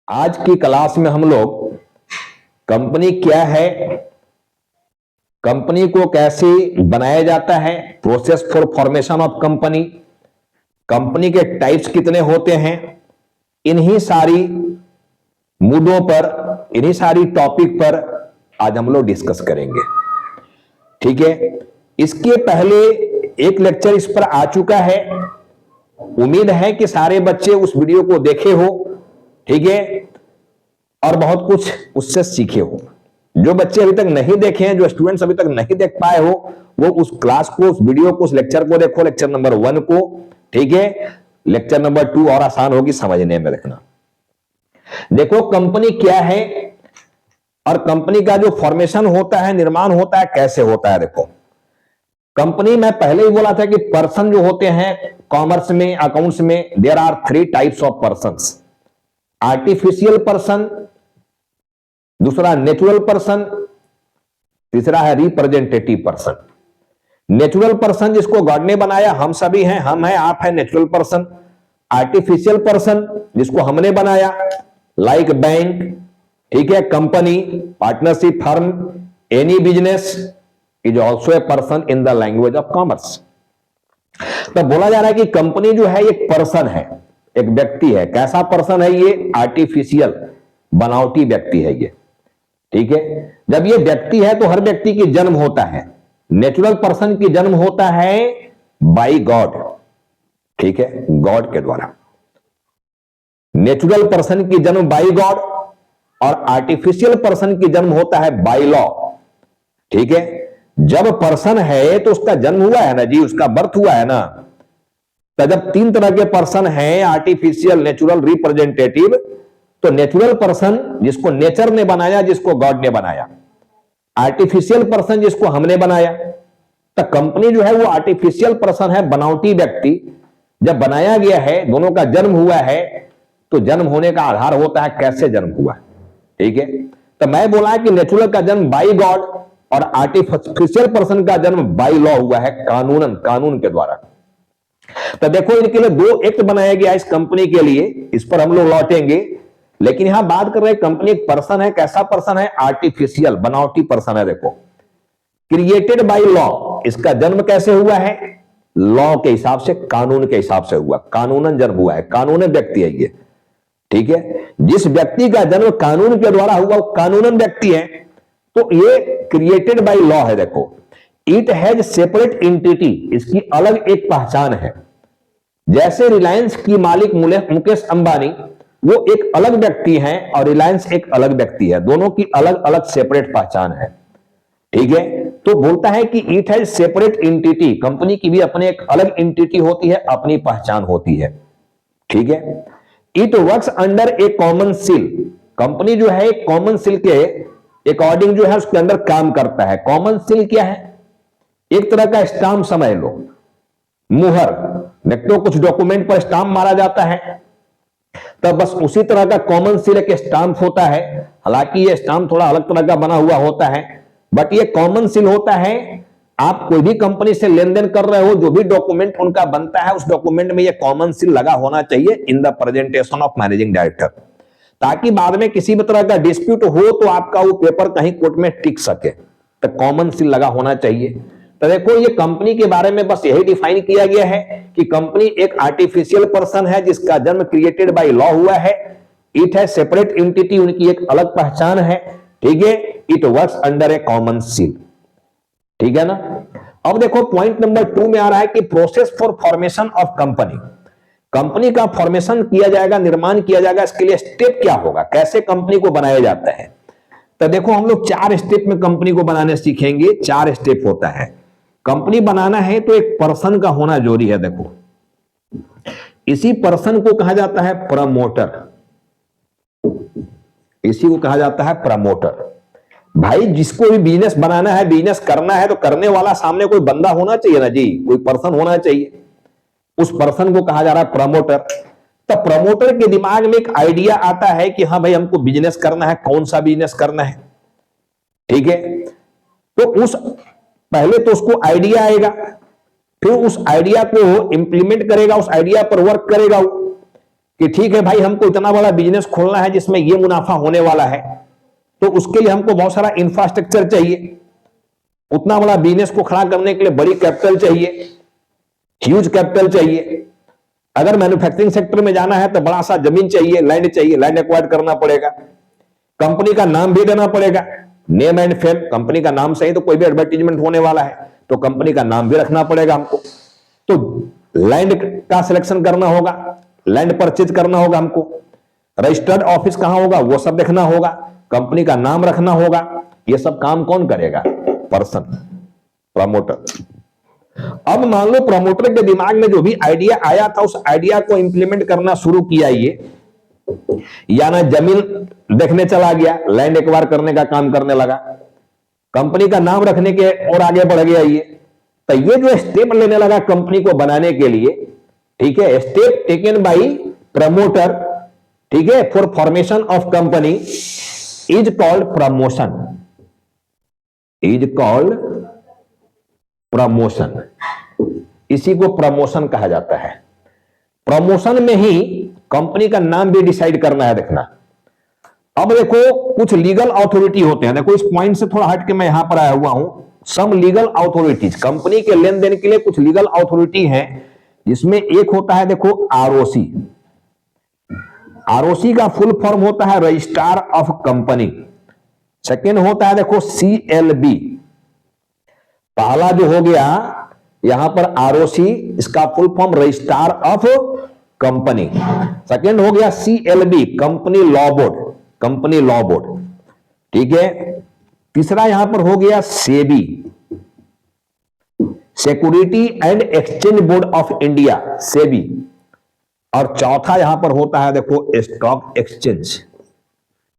आज की क्लास में हम लोग कंपनी क्या है, कंपनी को कैसे बनाया जाता है, process for formation of company, company के टाइप्स कितने होते हैं, इन्हीं सारी मुद्दों पर, इन्हीं सारी टॉपिक पर आज हम लोग डिस्कस करेंगे। ठीक है, इसके पहले एक लेक्चर इस पर आ चुका है। उम्मीद है कि सारे बच्चे उस वीडियो को देखे हो, ठीक है, और बहुत कुछ उससे सीखे हो। जो बच्चे अभी तक नहीं देखे हैं, जो स्टूडेंट्स अभी तक नहीं देख पाए हो, वो उस क्लास को, उस वीडियो को, उस लेक्चर को देखो, लेक्चर नंबर 1 को। ठीक है, लेक्चर नंबर 2 और आसान होगी समझने में। देखना, देखो कंपनी क्या है और कंपनी का जो फॉर्मेशन होता है, निर्माण होता है, कैसे होता है। देखो, कंपनी में पहले ही बोला था कि पर्सन जो होते हैं कॉमर्स में, अकाउंट्स में, there are 3 types of persons. Artificial person, दूसरा नेचुरल पर्सन, तीसरा है रिप्रेजेंटेटिव पर्सन। नेचुरल पर्सन जिसको गॉड ने बनाया, हम सभी हैं, हम हैं, आप हैं, नेचुरल पर्सन। आर्टिफिशियल पर्सन जिसको हमने बनाया, लाइक बैंक, ठीक है, company, partnership firm, any business is also a person in the language of commerce. तो बोला जा रहा है कि कंपनी जो है एक पर्सन है, एक व्यक्ति है। कैसा पर्सन है ये? आर्टिफिशियल, बनावटी व्यक्ति है ये। ठीक है, जब ये व्यक्ति है तो हर व्यक्ति की जन्म होता है। नेचुरल पर्सन की जन्म होता है बाय गॉड, ठीक है, गॉड के द्वारा। नेचुरल पर्सन की जन्म बाय गॉड और आर्टिफिशियल पर्सन की जन्म होता है बाय लॉ। ठीक है, जब पर्सन है तो उसका जन्म हुआ है ना जी, उसका बर्थ हुआ है ना। तो जब 3 तरह के पर्सन हैं, आर्टिफिशियल, नेचुरल, रिप्रेजेंटेटिव, तो नेचुरल पर्सन जिसको नेचर ने बनाया, जिसको गॉड ने बनाया, आर्टिफिशियल पर्सन जिसको हमने बनाया। तो कंपनी जो है वो आर्टिफिशियल पर्सन है, बनावटी व्यक्ति। जब बनाया गया है, दोनों का जन्म हुआ है, तो जन्म होने का आधार होता है कैसे जन्म हुआ। ठीक है, तो मैं बोला कि नेचुरल का जन्म बाय गॉड और आर्टिफिशियल पर्सन का जन्म बाय लॉ हुआ है, कानूनन, कानून के द्वारा। तो देखो, इनके लिए 2 एक्ट बनाया गया इस कंपनी के लिए, इस पर हम लोग लौटेंगे। लेकिन यहां बात कर रहे हैं कंपनी एक पर्सन है। कैसा पर्सन है? आर्टिफिशियल, बनावटी पर्सन है। देखो, क्रिएटेड बाय लॉ, इसका जन्म कैसे हुआ है? लॉ के हिसाब से, कानून के हिसाब से हुआ, कानूनन जन्म हुआ है, कानूनन व्यक्ति है ये। ठीक है, जिस व्यक्ति का जन्म कानून के द्वारा हुआ वो कानूनन व्यक्ति है, तो ये क्रिएटेड बाय लॉ है। देखो, इट हैज सेपरेट एंटिटी, इसकी अलग एक पहचान है। जैसे रिलायंस की मालिक मुकेश अंबानी, वो एक अलग व्यक्ति हैं और रिलायंस एक अलग व्यक्ति है, दोनों की अलग अलग सेपरेट पहचान है। ठीक है, तो बोलता है कि it has separate entity, company की भी अपने एक अलग एंटिटी होती है, अपनी पहचान होती है। ठीक है, it works under A common seal, company जो है एक कॉमन सील के अकॉर्डिंग जो है उसके अंदर काम करता है। कॉमन सील क्या है? एक तरह का स्टाम्प समझ लो, मुहर। तो कुछ डॉक्यूमेंट पर स्टाम्प मारा जाता है, तब बस उसी तरह का कॉमन सील एक स्टाम्प होता है। हालांकि ये स्टाम्प थोड़ा अलग तरह का बना हुआ होता है, बट ये कॉमन सील होता है। आप कोई भी कंपनी से लेन देन कर रहे हो, जो भी डॉक्यूमेंट उनका बनता है, उस डॉक्यूमेंट में ये कॉमन सील लगा होना चाहिए in the presentation of managing director, ताकि बाद में किसी भी तरह का डिस्प्यूट हो तो आपका वो पेपर कहीं कोर्ट में टिक सके। तो कॉमन सील लगा होना चाहिए। तो देखो, ये कंपनी के बारे में बस यही डिफाइन किया गया है कि कंपनी एक आर्टिफिशियल पर्सन है जिसका जन्म क्रिएटेड बाय लॉ हुआ है। इट है सेपरेट एंटिटी, उनकी एक अलग पहचान है। ठीक है, it works under A common seal. ठीक है ना। अब देखो, पॉइंट नंबर 2 में आ रहा है कि process for formation of company, company का फॉर्मेशन किया जाएगा, निर्माण किया जाएगा, इसके लिए स्टेप क्या होगा, कैसे कंपनी को बनाया जाता है। तो देखो, हम लोग 4 स्टेप में कंपनी को बनाने सीखेंगे। 4 स्टेप होता है। कंपनी बनाना है तो एक पर्सन का होना जरूरी है। देखो, इसी पर्सन को कहा जाता है प्रमोटर, इसी को कहा जाता है प्रमोटर। भाई, जिसको भी बिजनेस बनाना है, बिजनेस करना है, तो करने वाला सामने कोई बंदा होना चाहिए ना जी, कोई पर्सन होना चाहिए। उस पर्सन को कहा जा रहा है प्रमोटर। तो प्रमोटर के दिमाग में एक आइडिया आता है कि हाँ भाई, हमको बिजनेस करना है, कौन सा बिजनेस करना है। ठीक है, तो पहले तो उसको आइडिया आएगा, फिर उस आइडिया को इंप्लीमेंट करेगा, उस आइडिया पर वर्क करेगा। कि ठीक है भाई, हमको इतना बड़ा बिजनेस खोलना है जिसमें ये मुनाफा होने वाला है, तो उसके लिए हमको बहुत सारा इंफ्रास्ट्रक्चर चाहिए, उतना बड़ा बिजनेस को खड़ा करने के लिए बड़ी कैपिटल चाहिए, ह्यूज कैपिटल चाहिए। अगर मैन्युफैक्चरिंग सेक्टर में जाना है तो बड़ा सा जमीन चाहिए, लैंड एक्वायर करना पड़ेगा, कंपनी का नाम भी देना पड़ेगा, नेम एंड फेम, कंपनी का नाम से ही तो कोई भी एडवर्टीजमेंट होने वाला है, तो कंपनी का नाम भी रखना पड़ेगा हमको। तो लैंड का सिलेक्शन करना होगा, लैंड परचेज करना होगा हमको, रजिस्टर्ड ऑफिस कहां होगा वो सब देखना होगा, कंपनी का नाम रखना होगा। ये सब काम कौन करेगा? Person, promoter. अब मान लो प्रमोटर के दिमाग में जो भी आइडिया आया था उस आइडिया को इंप्लीमेंट करना शुरू किया ये, या ना जमीन देखने चला गया, लैंड एक्वायर करने का काम करने लगा, कंपनी का नाम रखने के और आगे बढ़ गया ये। तो ये जो स्टेप लेने लगा कंपनी को बनाने के लिए, ठीक है, स्टेप टेकन बाय प्रमोटर, ठीक है, for formation of company is called promotion, is called promotion. इसी को प्रमोशन कहा जाता है। प्रमोशन में ही कंपनी का नाम भी डिसाइड करना है, देखना। अब देखो कुछ लीगल अथॉरिटी होते हैं, देखो इस पॉइंट से थोड़ा हट के मैं यहां पर आया हुआ हूं। सम लीगल अथॉरिटीज, कंपनी के लेन देन के लिए कुछ लीगल अथॉरिटी हैं, जिसमें एक होता है देखो आरओसी। आरओसी का फुल फॉर्म होता है रजिस्ट्रार ऑफ कंपनी। सेकेंड होता है देखो सीएलबी। पहला जो हो गया यहां पर आरओसी, इसका full form registrar of company. Second हो गया CLB, company law board, company law board, ठीक है। तीसरा यहां पर हो गया SEBI, security and exchange board of India, SEBI. और चौथा यहां पर होता है देखो स्टॉक एक्सचेंज।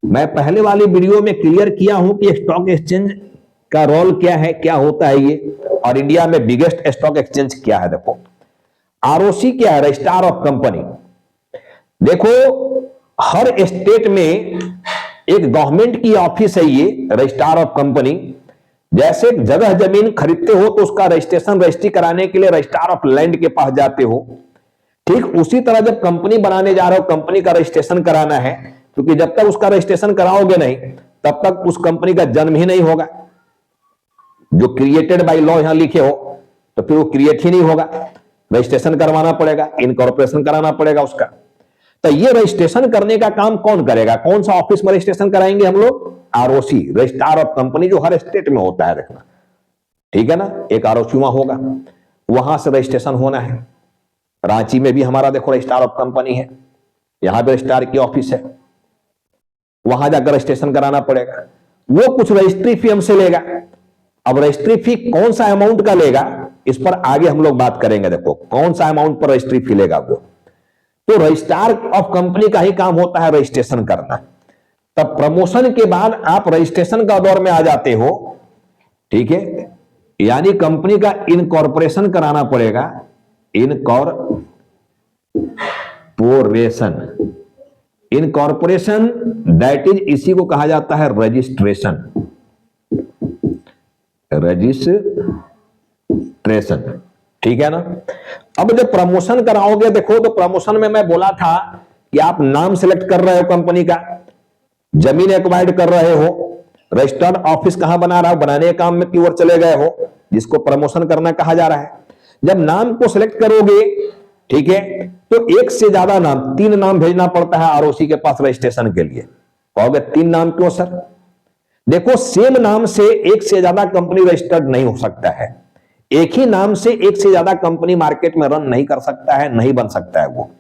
मैं पहले वाली वीडियो में क्लियर किया हूं कि स्टॉक एक्सचेंज का रोल क्या है, क्या होता है ये, और इंडिया में बिगेस्ट स्टॉक एक्सचेंज क्या है। देखो आरओसी क्या है? Registrar of company. देखो हर स्टेट में एक गवर्नमेंट की ऑफिस है ये रजिस्ट्रार ऑफ कंपनी। जैसे जगह जमीन खरीदते हो तो उसका रजिस्ट्रेशन रजिस्ट्री कराने के लिए रजिस्ट्रार ऑफ लैंड के पास जाते हो, ठीक उसी तरह जब कंपनी बनाने जा रहे हो, कंपनी का रजिस्ट्रेशन कराना है, क्योंकि जब तक उसका रजिस्ट्रेशन कराओगे नहीं तब तक उस कंपनी का जन्म ही नहीं होगा। जो क्रिएटेड बाय लॉ यहां लिखे हो तो फिर वो क्रिएट ही नहीं होगा, रजिस्ट्रेशन करवाना पड़ेगा, इनकॉर्पोरेशन कराना पड़ेगा उसका। तो ये रजिस्ट्रेशन करने का काम कौन करेगा? कौन सा ऑफिस में रजिस्ट्रेशन कराएंगे हम लोग? आरओसी, रजिस्ट्रार ऑफ कंपनी, जो हर स्टेट में होता है, देखना, ठीक है ना। एक आरओसी वहां होगा, वहां से रजिस्ट्रेशन होना है। रांची में भी हमारा देखो रजिस्ट्रार ऑफ कंपनी है, यहां पे रजिस्ट्रार की ऑफिस है, वहां जाकर रजिस्ट्रेशन कराना पड़ेगा। वो कुछ रजिस्ट्री फी हमसे लेगा। अब रजिस्ट्री फी कौन सा अमाउंट का लेगा इस पर आगे हम लोग बात करेंगे। देखो कौन सा अमाउंट पर रजिस्ट्री फी लेगा वो। तो रजिस्ट्रार ऑफ कंपनी का ही काम होता है रजिस्ट्रेशन करना। तब प्रमोशन के बाद आप रजिस्ट्रेशन का दौर में आ जाते हो, ठीक है, यानी कंपनी का इनकॉर्पोरेशन कराना पड़ेगा। इनकॉर्पोरेशन, इनकॉर्पोरेशन दैट इज, इसी को कहा जाता है रजिस्ट्रेशन, रजिस्ट्रेशन, ठीक है ना। अब जब प्रमोशन कराओगे, देखो तो प्रमोशन में मैं बोला था कि आप नाम सेलेक्ट कर रहे हो कंपनी का, जमीन एक्वायर्ड कर रहे हो, रजिस्टर्ड ऑफिस कहां बना रहा हो, बनाने के काम में की ओर चले गए हो, जिसको प्रमोशन करना कहा जा रहा है। जब नाम को सिलेक्ट करोगे, ठीक है, तो एक से ज्यादा नाम, 3 नाम भेजना पड़ता है आरओसी के पास रजिस्ट्रेशन के लिए। कहोगे 3 नाम क्यों सर? देखो सेम नाम से एक से ज्यादा कंपनी रजिस्टर्ड नहीं हो सकता है। एक ही नाम से एक से ज्यादा कंपनी मार्केट में रन नहीं कर सकता है, नहीं बन सकता है वो।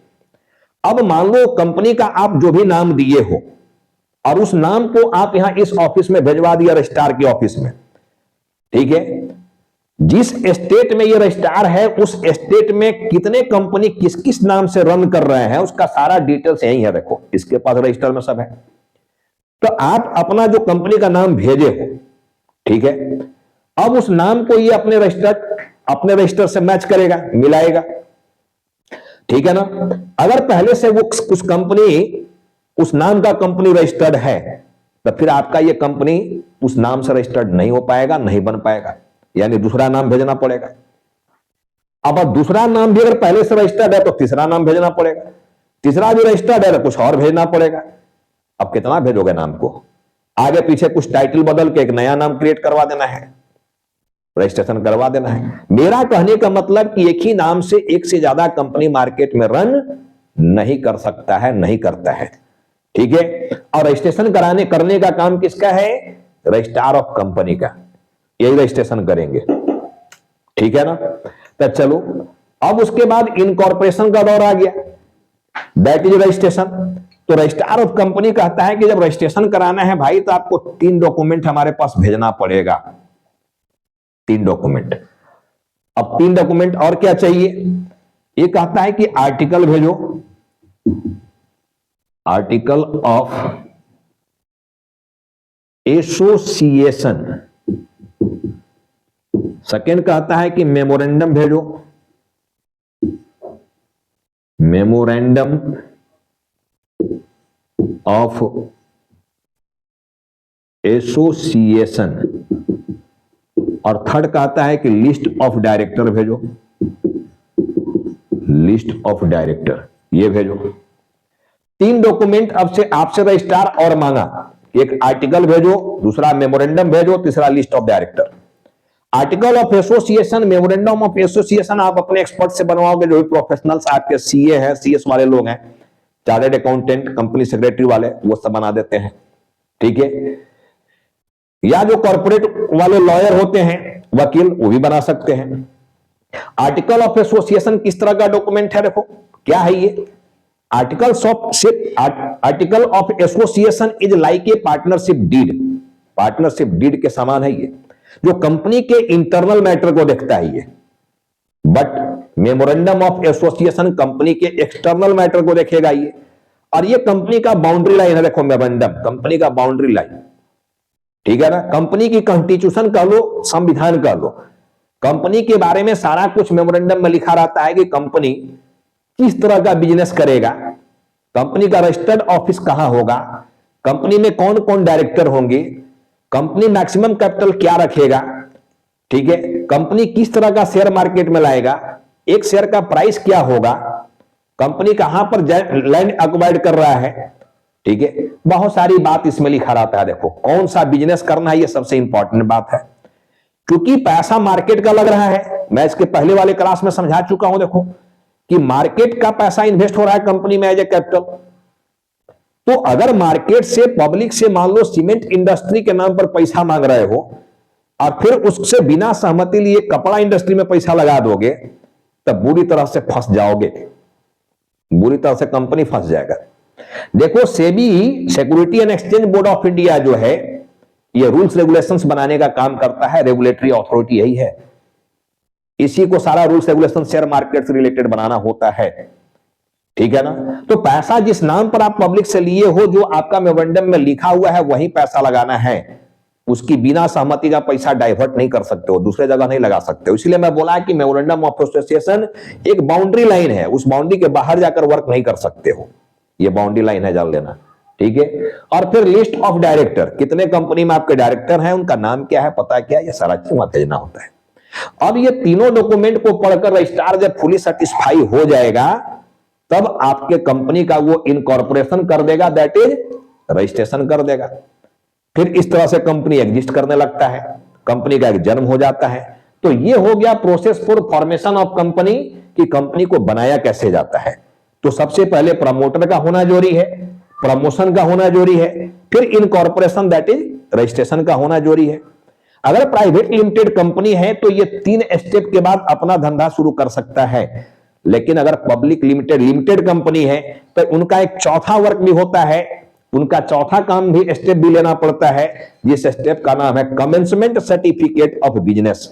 अब मान लो कंपनी का आप जो भी नाम दिए हो और उस नाम को आप यहां इस ऑफिस में भेजवा दिया, रजिस्ट्रार की ऑफिस में, ठीक है। जिस स्टेट में ये रजिस्ट्रार है उस स्टेट में कितने कंपनी किस किस नाम से रन कर रहे हैं उसका सारा डिटेल्स यही है। देखो इसके पास रजिस्टर में सब है। तो आप अपना जो कंपनी का नाम भेजे हो, ठीक है, अब उस नाम को ये अपने रजिस्टर से मैच करेगा, मिलाएगा, ठीक है ना। अगर पहले से वो कुछ कंपनी उस नाम का कंपनी रजिस्टर्ड है तो फिर आपका ये कंपनी उस नाम से रजिस्टर्ड नहीं हो पाएगा, नहीं बन पाएगा, यानी दूसरा नाम भेजना पड़ेगा। अब दूसरा नाम भी अगर पहले से रजिस्टर्ड है तो तीसरा नाम भेजना पड़ेगा। तीसरा जो रजिस्टर्ड है कुछ और भेजना पड़ेगा। अब कितना भेजोगे नाम को, आगे पीछे कुछ टाइटल बदल के एक नया नाम क्रिएट करवा देना है, रजिस्ट्रेशन करवा देना है। मेरा कहने का मतलब कि एक ही नाम से एक से ज्यादा कंपनी मार्केट में रन नहीं कर सकता है, नहीं करता है, ठीक है। और रजिस्ट्रेशन करने का काम किसका है, रजिस्ट्रार ऑफ कंपनी का, यही रजिस्ट्रेशन करेंगे, ठीक है ना। तो चलो अब उसके बाद इनकॉर्पोरेशन का दौर आ गया, दैट इज रजिस्ट्रेशन। तो रजिस्ट्रार ऑफ कंपनी कहता है कि जब रजिस्ट्रेशन कराना है भाई तो आपको 3 डॉक्यूमेंट हमारे पास भेजना पड़ेगा, 3 डॉक्यूमेंट। अब 3 डॉक्यूमेंट और क्या चाहिए, ये कहता है कि आर्टिकल भेजो, आर्टिकल ऑफ एसोसिएशन। सेकेंड कहता है कि मेमोरेंडम भेजो, मेमोरेंडम ऑफ एसोसिएशन। और थर्ड कहता है कि लिस्ट ऑफ डायरेक्टर भेजो, लिस्ट ऑफ डायरेक्टर ये भेजो। 3 डॉक्यूमेंट अब से आपसे रजिस्ट्रार और मांगा, एक आर्टिकल भेजो, दूसरा मेमोरेंडम भेजो, तीसरा list of director. Article of association, memorandum of association आप अपने एक्सपर्ट से बनवाओगे, जो भी प्रोफेशनल्स आपके सीए हैं, सीएस वाले लोग हैं, चार्टर्ड अकाउंटेंट, कंपनी सेक्रेटरी वाले, वो सब बना देते हैं, ठीक है। या जो कॉर्पोरेट वाले लॉयर होते हैं, वकील, वो भी बना सकते हैं। आर्टिकल ऑफ एसोसिएशन किस तरह का डॉक्यूमेंट है, देखो क्या है ये। Article of association is like a partnership deed, partnership deed के समान है ये, जो कंपनी के इंटरनल मैटर को देखता है ये। But memorandum of association company के एक्सटर्नल मैटर को देखेगा ये। और ये कंपनी का बाउंड्री लाइन है, देखो मेमोरेंडम कंपनी का बाउंड्री लाइन, ठीक है ना। कंपनी की कॉन्स्टिट्यूशन कह लो, संविधान कह लो, कंपनी के बारे में सारा कुछ मेमोरेंडम में लिखा रहता है कि कंपनी किस तरह का बिजनेस करेगा, कंपनी का रजिस्टर्ड ऑफिस कहां होगा, कंपनी में कौन कौन डायरेक्टर होंगे, कंपनी मैक्सिमम कैपिटल क्या रखेगा, ठीक है, कंपनी किस तरह का शेयर मार्केट में लाएगा, एक शेयर का प्राइस क्या होगा, कंपनी कहां पर लैंड एक्वायर्ड कर रहा है, ठीक है। बहुत सारी बात इसमें लिखा रहता है। देखो कौन सा बिजनेस करना है, ये सबसे इंपॉर्टेंट बात है, क्योंकि पैसा मार्केट का लग रहा है। मैं इसके पहले वाले क्लास में समझा चुका हूं, देखो कि मार्केट का पैसा इन्वेस्ट हो रहा है कंपनी में एज ए कैपिटल। तो अगर मार्केट से, पब्लिक से मान लो सीमेंट इंडस्ट्री के नाम पर पैसा मांग रहे हो और फिर उससे बिना सहमति लिए कपड़ा इंडस्ट्री में पैसा लगा दोगे, तब बुरी तरह से फंस जाओगे, बुरी तरह से कंपनी फंस जाएगा। देखो SEBI, security and exchange board of India जो है, ये रूल्स रेगुलेशंस बनाने का काम करता है, रेगुलेटरी अथॉरिटी यही है, इसी को सारा रूल्स रेगुलेशन शेयर मार्केट से रिलेटेड बनाना होता है, ठीक है ना। तो पैसा जिस नाम पर आप पब्लिक से लिए हो, जो आपका मेमोरेंडम में लिखा हुआ है, वही पैसा लगाना है, उसकी बिना सहमति का पैसा डाइवर्ट नहीं कर सकते हो, दूसरे जगह नहीं लगा सकते हो। इसलिए मैं बोला कि मेमोरेंडम ऑफ एसोसिएशन एक बाउंड्री लाइन है, उस बाउंड्री के बाहर जाकर वर्क नहीं कर सकते हो, ये बाउंड्री लाइन है, जान लेना, ठीक है। और फिर लिस्ट ऑफ डायरेक्टर, कितने कंपनी में आपके डायरेक्टर हैं, उनका नाम क्या है, पता क्या है, ये सारा चीज वहां भेजना होता है। अब ये तीनों डॉक्यूमेंट को पढ़कर रजिस्ट्रार जब फुली सेटिस्फाई हो जाएगा, तब आपके कंपनी का वो इनकॉर्पोरेशन कर देगा, दैट इज रजिस्ट्रेशन कर देगा। फिर इस तरह से कंपनी एग्जिस्ट करने लगता है, कंपनी का एक जन्म हो जाता है। तो ये हो गया process for formation of company, कि कंपनी को बनाया कैसे जाता है। तो सबसे पहले प्रमोटर का होना जरूरी है, प्रमोशन का होना जरूरी है, फिर इनकॉर्पोरेशन दैट इज रजिस्ट्रेशन का होना जरूरी है। अगर प्राइवेट लिमिटेड कंपनी है तो ये 3 स्टेप के बाद अपना धंधा शुरू कर सकता है। लेकिन अगर पब्लिक लिमिटेड कंपनी है तो उनका एक चौथा वर्क भी होता है, उनका चौथा काम भी स्टेप भी लेना पड़ता है, जिस स्टेप का नाम है commencement certificate of business.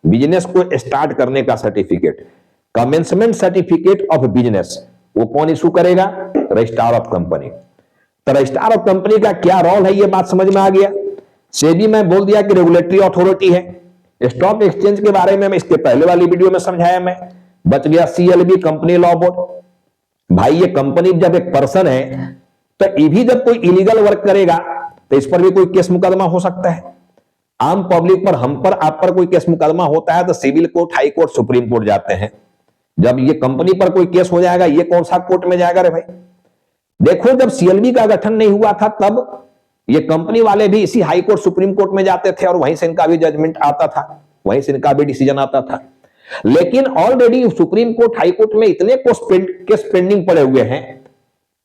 Business को स्टार्ट करने का certificate, commencement certificate of business, वो कौन इशू करेगा, रजिस्ट्रार ऑफ कंपनी। तो रजिस्ट्रार ऑफ कंपनी का क्या रोल है, ये बात समझ में आ गया। सेबी में बोल दिया कि रेगुलेटरी अथॉरिटी है। स्टॉक एक्सचेंज के बारे में मैं इसके पहले वाली वीडियो में समझाया, मैं बच गया सीएलबी, कंपनी लॉ बोर्ड। भाई ये कंपनी जब एक पर्सन है, तो ये भी जब कोई इलीगल वर्क करेगा तो इस पर भी कोई केस मुकदमा हो सकता है। आम पब्लिक पर, हम पर, आप पर कोई केस मुकदमा होता है तो civil court, high court, supreme court जाते हैं। जब ये कंपनी पर कोई केस हो जाएगा, ये कौन सा कोर्ट में जाएगा रे भाई? देखो, जब सीएलबी का गठन नहीं हुआ था तब ये कंपनी वाले भी इसी हाई कोर्ट सुप्रीम कोर्ट में जाते थे और वहीं से इनका भी जजमेंट आता था, वहीं से इनका भी डिसीजन आता था। लेकिन already supreme court, high court में इतने केस पेंडिंग पड़े हुए हैं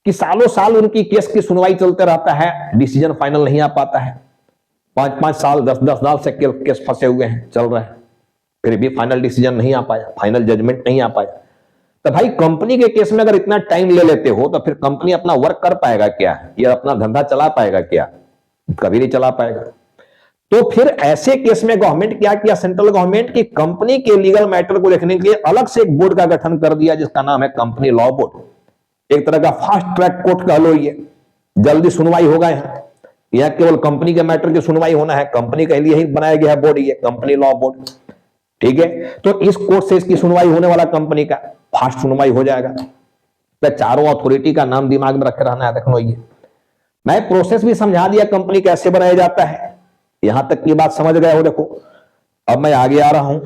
कि सालों साल उनकी केस की सुनवाई चलते रहता है, डिसीजन फाइनल नहीं आ पाता है। 5-5 साल, 10-10 साल से केस फंसे हुए हैं, चल रहे हैं, फिर भी फाइनल डिसीजन नहीं आ पाया, फाइनल जजमेंट नहीं आ पाया। तो भाई कंपनी के केस में अगर इतना टाइम ले लेते हो तो फिर कंपनी अपना वर्क कर पाएगा क्या? या अपना धंधा चला पाएगा क्या? कभी नहीं चला पाएगा। तो फिर ऐसे केस में गवर्नमेंट क्या किया, सेंट्रल गवर्नमेंट की कंपनी के लीगल मैटर को देखने के लिए अलग से एक बोर्ड का गठन कर दिया, जिसका नाम है कंपनी लॉ बोर्ड। एक तरह का फास्ट ट्रैक कोर्ट कह लो, ये जल्दी सुनवाई होगा। यहाँ केवल कंपनी के मैटर की सुनवाई होना है, कंपनी के लिए ही बनाया गया है बोर्ड, ये कंपनी लॉ बोर्ड, ठीक है। तो इस कोर्ट से इसकी सुनवाई होने वाला, कंपनी का फास्ट सुनवाई हो जाएगा। तो चारों अथॉरिटी का नाम दिमाग में रखे रहना है। देखो, ये मैं प्रोसेस भी समझा दिया, कंपनी कैसे बनाया जाता है, यहां तक की बात समझ गए हो। देखो, अब मैं आगे आ रहा हूं।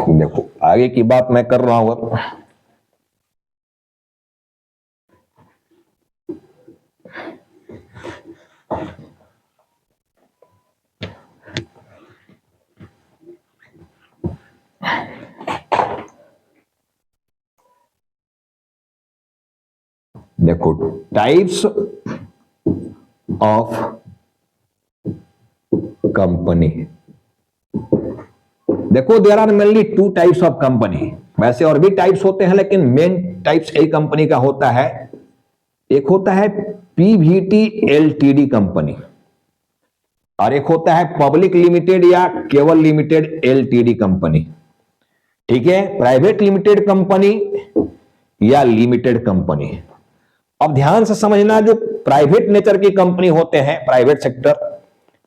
देखो, आगे की बात मैं कर रहा हूं अब। देखो, टाइप्स ऑफ कंपनी। देखो, there are mainly 2 types of company. वैसे और भी टाइप्स होते हैं, लेकिन मेन टाइप्स एक कंपनी का होता है। एक होता है पीवीटी एलटीडी कंपनी, और एक होता है पब्लिक लिमिटेड या केवल लिमिटेड एलटीडी कंपनी, ठीक है। प्राइवेट लिमिटेड कंपनी या लिमिटेड कंपनी। अब ध्यान से समझना, जो प्राइवेट नेचर की कंपनी होते हैं, प्राइवेट सेक्टर,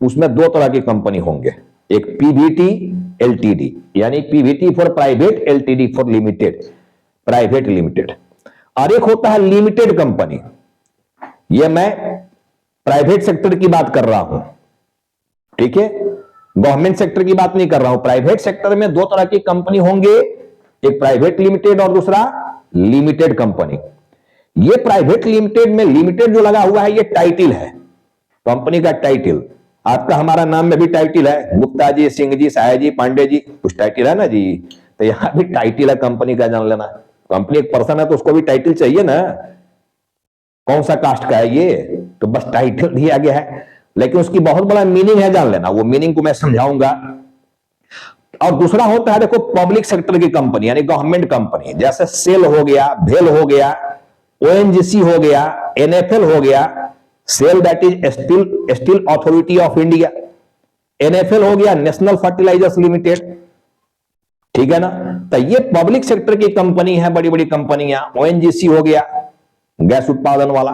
उसमें 2 तरह की कंपनी होंगे। एक पीवीटी एलटीडी, यानी Pvt for private, LTD for limited, private limited. और एक होता है लिमिटेड कंपनी। यह मैं प्राइवेट सेक्टर की बात कर रहा हूं, ठीक है, गवर्नमेंट सेक्टर की बात नहीं कर रहा हूं। प्राइवेट सेक्टर में 2 तरह की कंपनी होंगे, एक प्राइवेट लिमिटेड और दूसरा लिमिटेड कंपनी। ये प्राइवेट लिमिटेड में लिमिटेड जो लगा हुआ है, ये टाइटिल है, कंपनी का टाइटिल। आपका हमारा नाम में भी टाइटिल है, गुप्ता जी, सिंह जी, साया जी, पांडे जी, कुछ टाइटिल है ना जी। तो यहां भी टाइटिल है कंपनी का, जान लेना। कंपनी एक पर्सन है तो उसको भी टाइटिल चाहिए ना, कौन सा कास्ट का है ये, तो बस टाइटिल दिया गया है, लेकिन उसकी बहुत बड़ा मीनिंग है, जान लेना। वो मीनिंग को मैं समझाऊंगा। और दूसरा होता है, देखो, पब्लिक सेक्टर की कंपनी, यानी गवर्नमेंट कंपनी, जैसे सेल हो गया, भेल हो गया, ओएनजीसी हो गया, एनएफएल हो गया। SAIL that is steel authority of India, NFL हो गया नेशनल फर्टिलाइजर्स लिमिटेड, ठीक है ना। तो ये पब्लिक सेक्टर की कंपनी है, बड़ी बड़ी कंपनियां। ओएनजीसी हो गया गैस उत्पादन वाला,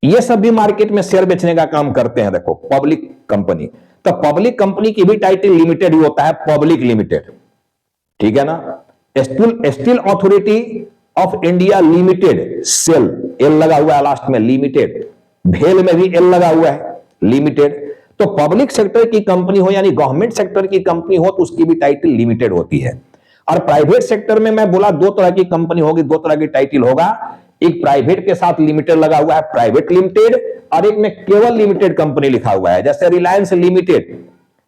ये सब भी मार्केट में शेयर बेचने का काम करते हैं। देखो, पब्लिक कंपनी, तो पब्लिक कंपनी की भी टाइटल लिमिटेड ही होता है, पब्लिक लिमिटेड, ठीक है ना। Steel authority of India limited, SAIL, L लगा हुआ है लास्ट में, लिमिटेड। भेल में भी एल लगा हुआ है, लिमिटेड। तो पब्लिक सेक्टर की कंपनी हो, यानी गवर्नमेंट सेक्टर की कंपनी हो, तो उसकी भी टाइटल लिमिटेड होती है। और प्राइवेट सेक्टर में मैं बोला 2 तरह की कंपनी होगी, 2 तरह की टाइटल होगा। एक प्राइवेट के साथ लिमिटेड लगा हुआ है, प्राइवेट लिमिटेड, और एक में केवल लिमिटेड कंपनी लिखा हुआ है, जैसे Reliance limited.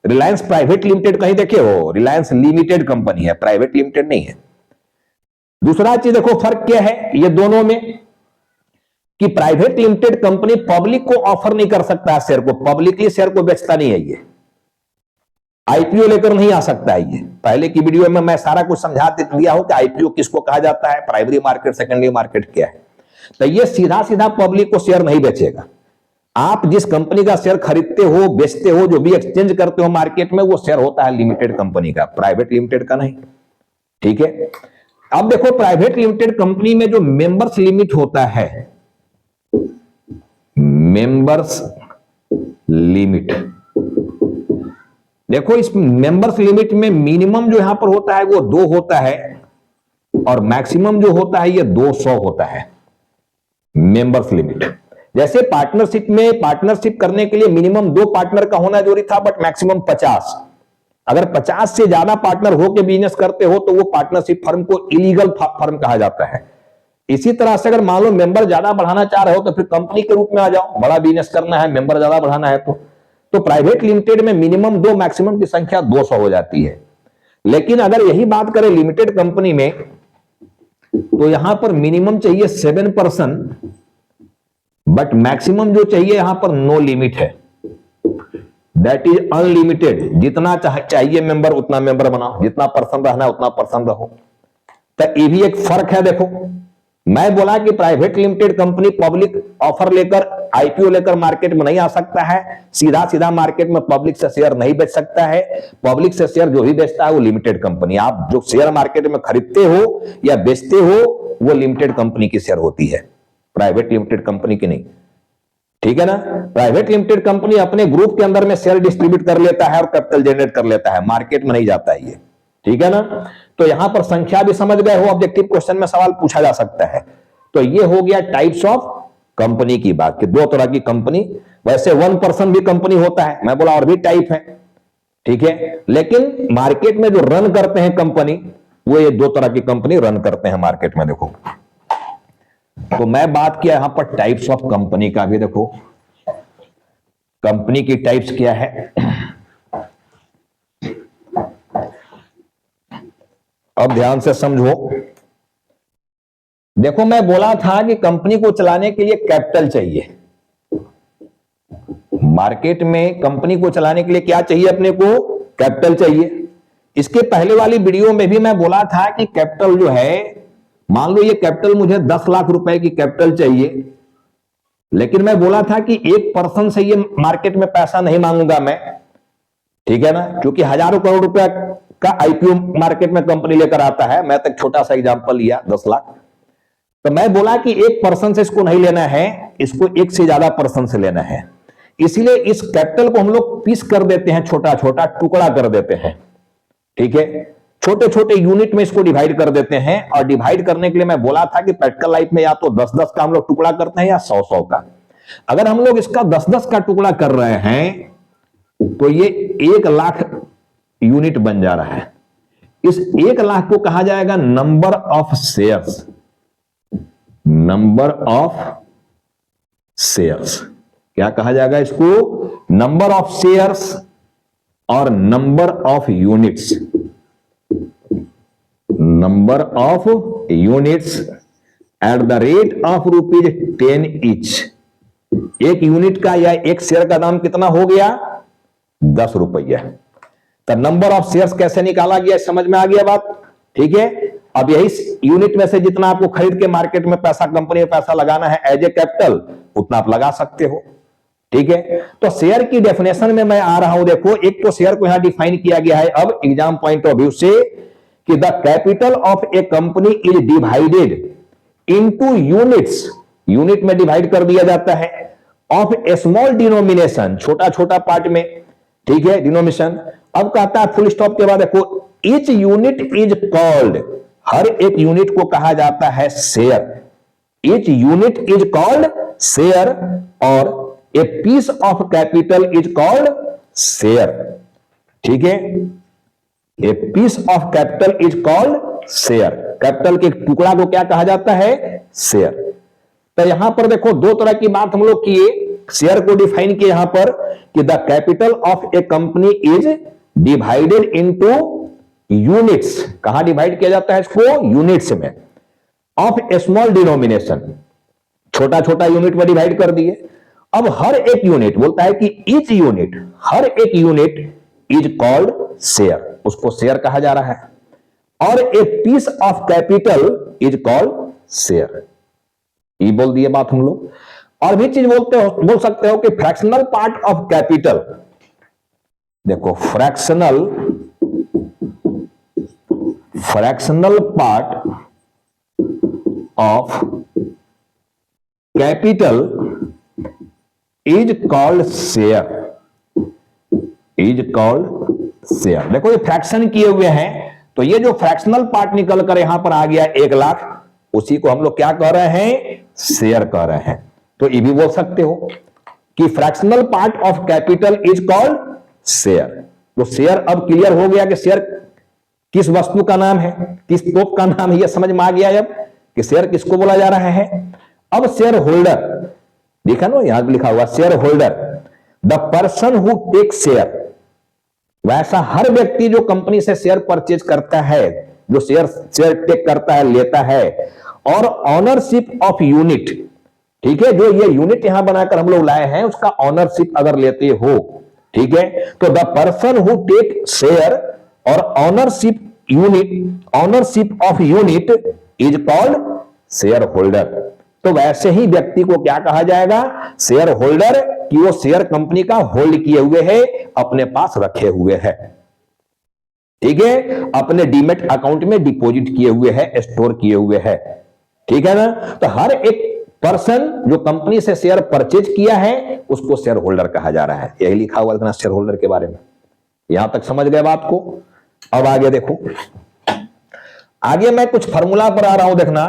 Reliance private limited कहीं देखे हो? रिलायंस लिमिटेड कंपनी है, प्राइवेट लिमिटेड नहीं है। दूसरा चीज देखो, फर्क क्या है ये दोनों में, कि प्राइवेट लिमिटेड कंपनी पब्लिक को ऑफर नहीं कर सकता है शेयर को, पब्लिकली शेयर को बेचता नहीं है, ये आईपीओ लेकर नहीं आ सकता है। ये पहले की वीडियो में मैं सारा कुछ समझा दिया हूं कि आईपीओ किसको कहा जाता है, प्राइमरी मार्केट, सेकेंडरी मार्केट क्या है। तो ये सीधा सीधा पब्लिक को शेयर नहीं बेचेगा। आप जिस कंपनी का शेयर खरीदते हो, बेचते हो, जो भी एक्सचेंज करते हो मार्केट में, वो शेयर होता है लिमिटेड कंपनी का, प्राइवेट लिमिटेड का नहीं, ठीक है। अब देखो, प्राइवेट लिमिटेड कंपनी में जो मेंबर्स लिमिट होता है, मेंबर्स लिमिट, देखो इस मेंबर्स लिमिट में मिनिमम जो यहां पर होता है वो 2 होता है, और मैक्सिमम जो होता है ये 200 होता है, मेंबर्स लिमिट। जैसे पार्टनरशिप करने के लिए मिनिमम 2 पार्टनर का होना जरूरी था, बट मैक्सिमम 50। अगर 50 से ज्यादा पार्टनर होकर बिजनेस करते हो तो वो पार्टनरशिप फर्म को इलीगल फर्म कहा जाता है। इसी तरह से अगर मान लो मेंबर ज्यादा बढ़ाना चाह रहे हो तो फिर कंपनी के रूप में आ जाओ, बड़ा बिजनेस करना है, मेंबर ज्यादा बढ़ाना है तो प्राइवेट लिमिटेड में मिनिमम 2, मैक्सिमम की संख्या 200 हो जाती है। लेकिन अगर यही बात करें लिमिटेड कंपनी में तो यहां पर मिनिमम चाहिए 7%, बट मैक्सिमम जो चाहिए यहां पर नो लिमिट है, दैट इज अनलिमिटेड। जितना चाहिए मेंबर उतना मेंबर बनाओ, जितना पर्सन रहना है उतना पर्सन रहो। तो ये भी एक फर्क है। देखो मैं बोला कि private limited company public offer लेकर आईपीओ लेकर मार्केट में नहीं आ सकता है, सीधा सीधा मार्केट में पब्लिक से शेयर नहीं बेच सकता है। पब्लिक से शेयर जो भी बेचता है वो लिमिटेड कंपनी। आप जो शेयर मार्केट में खरीदते हो या बेचते हो वो लिमिटेड कंपनी की शेयर होती है, प्राइवेट लिमिटेड कंपनी की नहीं। ठीक है ना। प्राइवेट लिमिटेड कंपनी अपने ग्रुप के अंदर में शेयर डिस्ट्रीब्यूट कर लेता है और कैपिटल जनरेट कर लेता है, मार्केट में नहीं जाता है ये। ठीक है ना। तो यहां पर संख्या भी समझ गए हो, ऑब्जेक्टिव क्वेश्चन में सवाल पूछा जा सकता है। तो ये हो गया टाइप्स ऑफ कंपनी की बात कि 2 तरह की कंपनी। वैसे 1% भी कंपनी होता है, मैं बोला और भी टाइप है। ठीक है, लेकिन मार्केट में जो रन करते हैं कंपनी वो ये 2 तरह की कंपनी रन करते हैं मार्केट में। देखो तो मैं बात किया यहां पर टाइप्स ऑफ कंपनी का भी। देखो कंपनी की टाइप्स क्या है, अब ध्यान से समझो। देखो मैं बोला था कि कंपनी को चलाने के लिए कैपिटल चाहिए। मार्केट में कंपनी को चलाने के लिए क्या चाहिए, अपने को कैपिटल चाहिए। इसके पहले वाली वीडियो में भी मैं बोला था कि कैपिटल जो है, मान लो ये कैपिटल मुझे 10 लाख रुपए की कैपिटल चाहिए, लेकिन मैं बोला था कि एक पर्सन से ये मार्केट में पैसा नहीं मांगूंगा मैं। ठीक है ना, क्योंकि हजारों करोड़ रुपया का आईपीओ मार्केट में कंपनी लेकर आता है। मैं तक छोटा सा एग्जांपल लिया 10 लाख। तो मैं बोला कि एक पर्सन से इसको नहीं लेना है, इसको एक से ज्यादा पर्सन से लेना है। इसीलिए इस कैपिटल को हम लोग पीस कर देते हैं, छोटा छोटा टुकड़ा कर देते हैं। ठीक है, छोटे छोटे यूनिट में इसको डिवाइड कर देते हैं। और डिवाइड करने के लिए मैं बोला था कि प्रैक्टिकल लाइफ में या तो 10-10 का हम लोग टुकड़ा करते हैं या 100-100 का। अगर हम लोग इसका 10-10 का टुकड़ा कर रहे हैं तो ये 1 लाख यूनिट बन जा रहा है। इस 1 लाख को कहा जाएगा number of shares. Number of shares क्या कहा जाएगा इसको, नंबर ऑफ शेयर्स और number of units. Number of units at the rate of ₹10 each. एक यूनिट का या एक शेयर का दाम कितना हो गया, 10 रुपया। तो नंबर ऑफ शेयर्स कैसे निकाला गया, समझ में आ गया बात। ठीक है, अब यही यूनिट में से जितना आपको खरीद के मार्केट में पैसा, कंपनी में पैसा लगाना है एज ए कैपिटल, उतना आप लगा सकते हो। ठीक है, तो शेयर की डेफिनेशन में मैं आ रहा हूं। देखो एक तो शेयर को यहां डिफाइन किया गया है अब एग्जाम पॉइंट ऑफ व्यू से कि the capital of A company is divided into units. Unit में डिवाइड कर दिया जाता है ऑफ ए स्मॉल डिनोमिनेशन, छोटा छोटा पार्ट में। ठीक है, डिनोमिनेशन। अब कहता है फुल स्टॉप के बाद देखो, ईच यूनिट इज कॉल्ड, हर एक यूनिट को कहा जाता है share. Each unit is called share और a piece of capital is called share. ठीक है, a piece of capital is called share. Capital के टुकड़ा को क्या कहा जाता है, शेयर। तो यहां पर देखो 2 तरह की बात हम लोग किए, शेयर को डिफाइन किए यहां पर कि the capital of A company is divided into units. कहां डिवाइड किया जाता है इसको, यूनिट्स में, ऑफ ए स्मॉल डिनोमिनेशन, छोटा छोटा यूनिट में डिवाइड कर दिए। अब हर एक यूनिट बोलता है कि ईच यूनिट, हर एक यूनिट इज कॉल्ड शेयर, उसको शेयर कहा जा रहा है। और a piece of capital is called share. ये बोल दिए बात हम लोग। और भी चीज बोल सकते हो कि फ्रैक्शनल पार्ट ऑफ कैपिटल। देखो fractional part of capital is called share, is called share. देखो ये फ्रैक्शन किए हुए हैं, तो ये जो फ्रैक्शनल पार्ट निकल कर यहां पर आ गया 1 लाख, उसी को हम लोग क्या कह रहे हैं, शेयर कह रहे हैं। तो ये भी बोल सकते हो कि fractional part of capital is called share. तो शेयर अब क्लियर हो गया कि शेयर किस वस्तु का नाम है, किस तोप का नाम है, यह समझ में आ गया अब कि शेयर किसको बोला जा रहा है। अब शेयर होल्डर देखा ना, यहां लिखा हुआ share holder the person who take share. वैसा हर व्यक्ति जो कंपनी से शेयर परचेज करता है, जो शेयर टेक करता है, लेता है, और ऑनरशिप ऑफ यूनिट, ठीक है, जो ये यूनिट यहां बनाकर हम लोग लाए हैं उसका ऑनरशिप अगर लेते हो, ठीक है, तो the person who take share और ownership of unit is called shareholder. तो वैसे ही व्यक्ति को क्या कहा जाएगा, शेयर होल्डर, कि वो शेयर कंपनी का होल्ड किए हुए है, अपने पास रखे हुए है, ठीक है, अपने डीमेट अकाउंट में डिपॉजिट किए हुए है, स्टोर किए हुए है, ठीक है ना। तो हर एक पर्सन जो कंपनी से शेयर परचेज किया है उसको शेयर होल्डर कहा जा रहा है। यही लिखा हुआ था शेयर होल्डर के बारे में। यहां तक समझ गए बात को। अब आगे देखो, आगे मैं कुछ फॉर्मूला पर आ रहा हूं, देखना।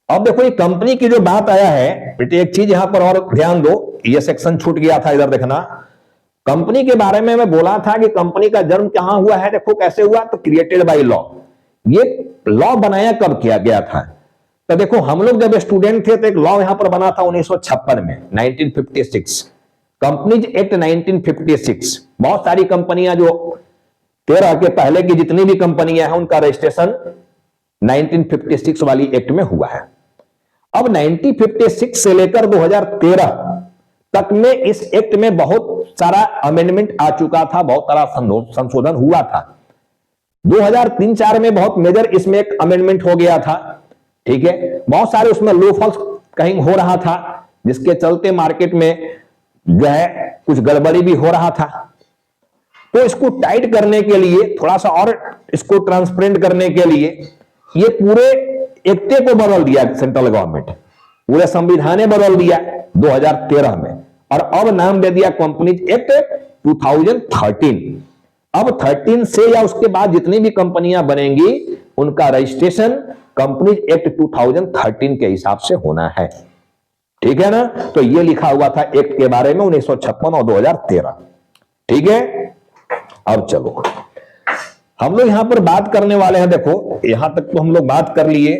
अब देखो ये कंपनी की जो बात आया है बेटे, एक चीज यहां पर और ध्यान दो, ये सेक्शन छूट गया था, इधर देखना। कंपनी के बारे में मैं बोला था कि कंपनी का जन्म कहां हुआ है, देखो कैसे हुआ, तो क्रिएटेड बाय लॉ। ये लॉ बनाया कब किया गया था, तो देखो हम लोग जब स्टूडेंट थे तो एक लॉ यहां पर बना था 1956 में, 1956, कंपनीज एक्ट 1956। बहुत सारी कंपनियां जो 13 के पहले की जितनी भी कंपनियां हैं उनका रजिस्ट्रेशन 1956 वाली एक्ट में हुआ है। अब 1956 से लेकर 2013 तक में इस एक्ट में बहुत सारा अमेंडमेंट आ चुका था, बहुत सारा संशोधन हुआ था। 2003-4 में बहुत मेजर इसमें एक अमेंडमेंट हो गया था, ठीक है, बहुत सारे उसमें लूपहोल्स कहीं हो रहा था, जिसके चलते मार्केट में जो है कुछ गड़बड़ी भी हो रहा था। तो इसको टाइट करने के लिए, थोड़ा सा और इसको ट्रांसपेरेंट करने के लिए ये पूरे एक्टे को बदल दिया सेंट्रल गवर्नमेंट, पूरे संविधान ने बदल दिया 2013 में, और अब नाम दे दिया कंपनीज एक्ट 2013। अब 13 से या उसके बाद जितनी भी कंपनियां बनेंगी उनका रजिस्ट्रेशन कंपनीज एक्ट 2013 के हिसाब से होना है, ठीक है ना। तो ये लिखा हुआ था एक्ट के बारे में 1956 और 2013, ठीक है। अब चलो हम लोग यहां पर बात करने वाले हैं, देखो यहां तक तो हम लोग बात कर लिए।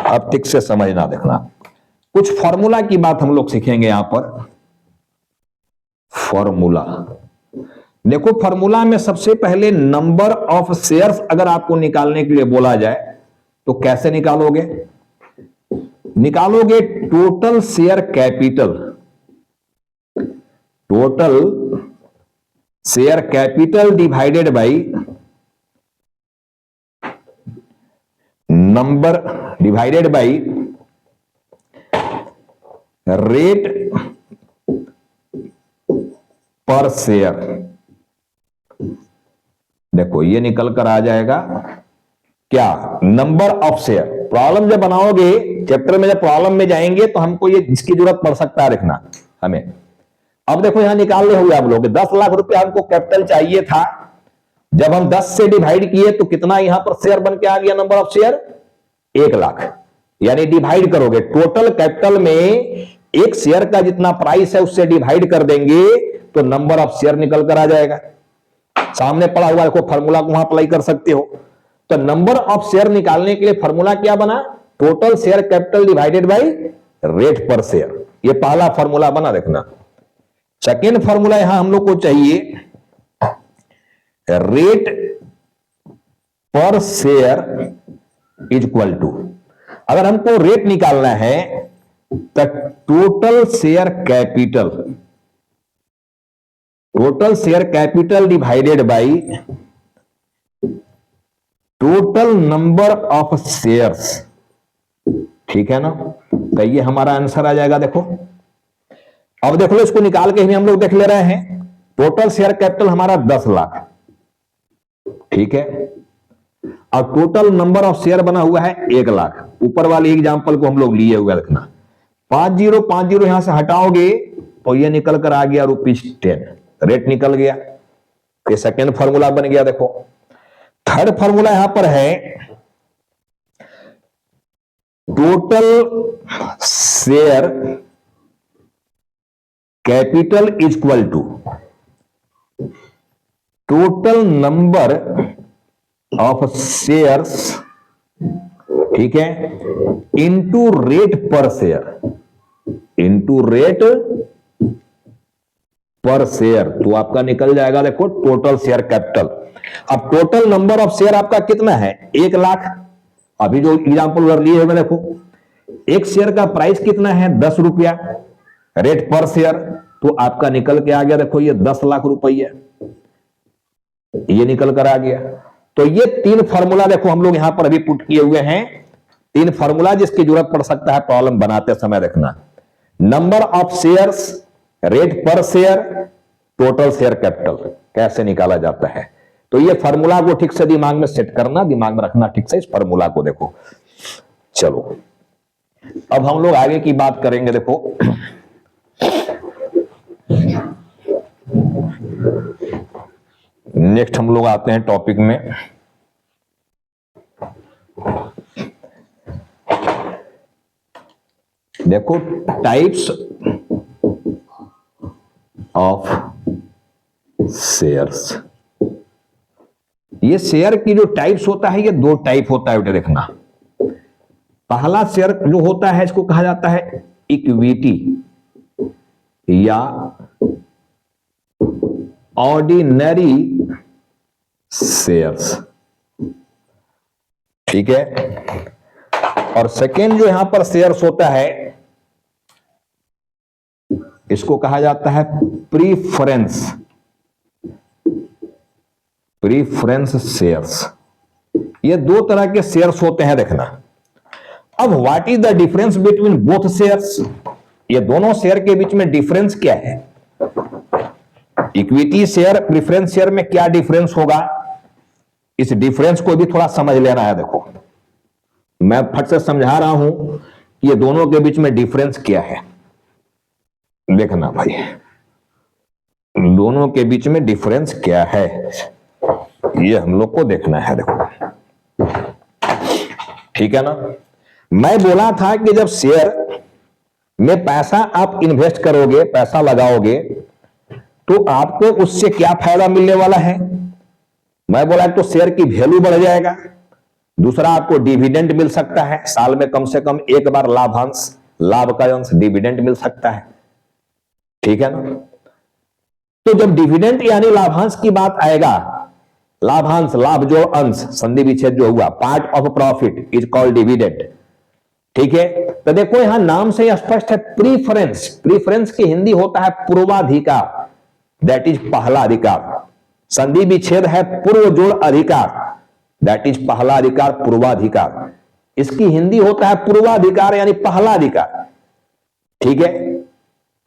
अब ठीक से समझना, देखना, कुछ फॉर्मूला की बात हम लोग सीखेंगे यहां पर। फॉर्मूला देखो, फॉर्मूला में सबसे पहले नंबर ऑफ शेयर्स अगर आपको निकालने के लिए बोला जाए तो कैसे निकालोगे, निकालोगे total share capital, total share capital divided by number divided by rate per share. देखो ये निकल कर आ जाएगा क्या, नंबर ऑफ शेयर। प्रॉब्लम जब बनाओगे चैप्टर में, जब प्रॉब्लम में जाएंगे तो हमको ये इसकी जरूरत पड़ सकता है रखना हमें। अब देखो यहां निकालने हुए आप लोग 10 लाख रुपया हमको कैपिटल चाहिए था, जब हम 10 से डिवाइड किए तो कितना यहां पर शेयर बन के आ गया, नंबर ऑफ शेयर 1 लाख। यानी डिवाइड करोगे टोटल कैपिटल में एक शेयर का जितना प्राइस है उससे डिवाइड कर देंगे तो नंबर ऑफ शेयर निकल कर आ जाएगा। सामने पड़ा हुआ देखो फॉर्मूला को वहां अप्लाई कर सकते हो। तो नंबर ऑफ शेयर निकालने के लिए फॉर्मूला क्या बना, total share capital divided by rate per share. ये पहला फॉर्मूला बना, देखना। सेकेंड फॉर्मूला यहां हम लोग को चाहिए rate per share is equal to, अगर हमको रेट निकालना है तो total share capital, total share capital divided by total number of shares, ठीक है ना। तो ये हमारा आंसर आ जाएगा। देखो अब देख लो, इसको निकाल के ही हम लोग देख ले रहे हैं। टोटल शेयर कैपिटल हमारा 10 लाख, ठीक है, और टोटल नंबर ऑफ शेयर बना हुआ है 1 लाख। ऊपर वाली एग्जांपल को हम लोग लिए हुए रखना, 50 यहां से हटाओगे तो ये निकल कर आ गया ₹10, रेट निकल गया। ये सेकेंड फॉर्मूला बन गया। देखो थर्ड फॉर्मूला यहां पर है total share capital is equal to total number of shares, ठीक है, into rate per share, into rate per share. तो आपका निकल जाएगा देखो टोटल शेयर कैपिटल। अब टोटल नंबर ऑफ शेयर आपका कितना है? 1 लाख। अभी जो एग्जांपल लिए हुए देखो, एक शेयर का प्राइस कितना है? 10 रुपया, रेट पर शेयर, तो आपका निकल के आ गया देखो ये 10 लाख रुपया, ये निकल कर आ गया। तो ये 3 फॉर्मूला देखो हम लोग यहां पर अभी पुट किए हुए हैं, 3 फॉर्मूला जिसकी जरूरत पड़ सकता है प्रॉब्लम बनाते समय। देखना, number of shares, rate per share, total share capital कैसे निकाला जाता है। तो ये फॉर्मूला को ठीक से दिमाग में सेट करना, दिमाग में रखना ठीक से इस फॉर्मूला को। देखो चलो अब हम लोग आगे की बात करेंगे। देखो नेक्स्ट हम लोग आते हैं टॉपिक में, देखो टाइप्स ऑफ शेयर्स। ये शेयर की जो टाइप्स होता है, ये 2 टाइप होता है बेटे। देखना, पहला शेयर जो होता है इसको कहा जाता है इक्विटी या ऑर्डिनरी शेयर्स, ठीक है। और सेकेंड जो यहां पर शेयर्स होता है इसको कहा जाता है प्रीफरेंस, प्रीफरेंस शेयर्स। ये 2 तरह के शेयर्स होते हैं। देखना, अब what is the difference between both shares? ये दोनों शेयर के बीच में डिफरेंस क्या है? इक्विटी शेयर, प्रीफरेंस शेयर में क्या डिफरेंस होगा? इस डिफरेंस को भी थोड़ा समझ लेना है। देखो मैं फट से समझा रहा हूं कि ये दोनों के बीच में डिफरेंस क्या है। देखना भाई, दोनों के बीच में डिफरेंस क्या है, ये हम लोग को देखना है। देखो ठीक है ना, मैं बोला था कि जब शेयर में पैसा आप इन्वेस्ट करोगे, पैसा लगाओगे, तो आपको उससे क्या फायदा मिलने वाला है? मैं बोला तो शेयर की वैल्यू बढ़ जाएगा, दूसरा आपको डिविडेंड मिल सकता है, साल में कम से कम एक बार लाभांश, लाभ का अंश डिविडेंड मिल सकता है, ठीक है ना। तो जब डिविडेंड यानी लाभांश की बात आएगा, लाभांश, लाभ जो अंश, संधि विच्छेद जो हुआ, part of profit is called dividend, ठीक है। तो देखो यहां नाम से स्पष्ट है प्रीफरेंस, प्रीफरेंस की हिंदी होता है पूर्वाधिकार, दैट इज पहला अधिकार। संधि विच्छेद है पूर्व जोड़ अधिकार, दैट इज पहला अधिकार, पूर्वाधिकार। इसकी हिंदी होता है पूर्वाधिकार यानी पहला अधिकार, ठीक है।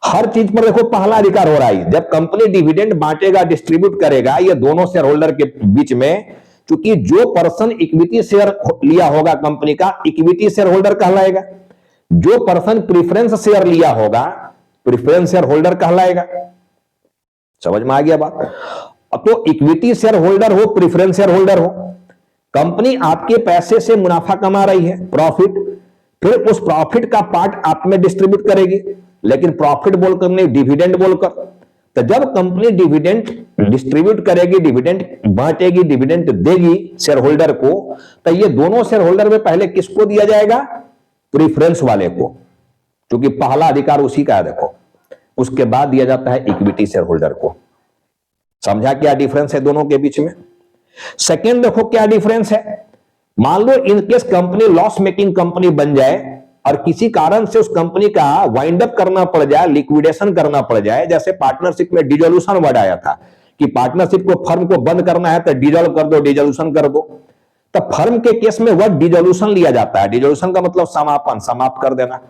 हर चीज पर देखो पहला अधिकार हो रहा है। जब कंपनी डिविडेंड बांटेगा, डिस्ट्रीब्यूट करेगा, ये दोनों शेयर होल्डर के बीच में, क्योंकि जो पर्सन इक्विटी शेयर लिया होगा कंपनी का, इक्विटी शेयर होल्डर कहलाएगा, जो पर्सन प्रीफरेंस शेयर लिया होगा, प्रीफरेंस शेयर होल्डर कहलाएगा। समझ में आ गया बात? अब तो इक्विटी शेयर होल्डर हो, प्रीफरेंस शेयर होल्डर हो, कंपनी आपके पैसे से मुनाफा कमा रही है, प्रॉफिट, फिर उस प्रॉफिट का पार्ट आप में डिस्ट्रीब्यूट करेगी, लेकिन प्रॉफिट बोलकर नहीं, डिविडेंड बोलकर। तो जब कंपनी डिविडेंड डिस्ट्रीब्यूट करेगी, डिविडेंड बांटेगी, डिविडेंड देगी शेयर होल्डर को, तो ये दोनों शेयर होल्डर में पहले किसको दिया जाएगा? प्रीफरेंस वाले को, क्योंकि पहला अधिकार उसी का है। देखो उसके बाद दिया जाता है इक्विटी शेयर होल्डर को। समझा क्या डिफरेंस है दोनों के बीच में? सेकेंड देखो क्या डिफरेंस है। मान लो in case company loss making company बन जाए और किसी कारण से उस कंपनी का वाइंड अप करना पड़ जाए, लिक्विडेशन करना पड़ जाए, जैसे पार्टनरशिप में डिसोल्यूशन वर्ड आया था कि पार्टनरशिप को, फर्म को बंद करना है तो डिसॉल्व कर दो, डिसोल्यूशन कर दो। तो फर्म के केस में वर्ड डिसोल्यूशन लिया जाता है। डिसोल्यूशन का मतलब समापन, समाप्त कर देना,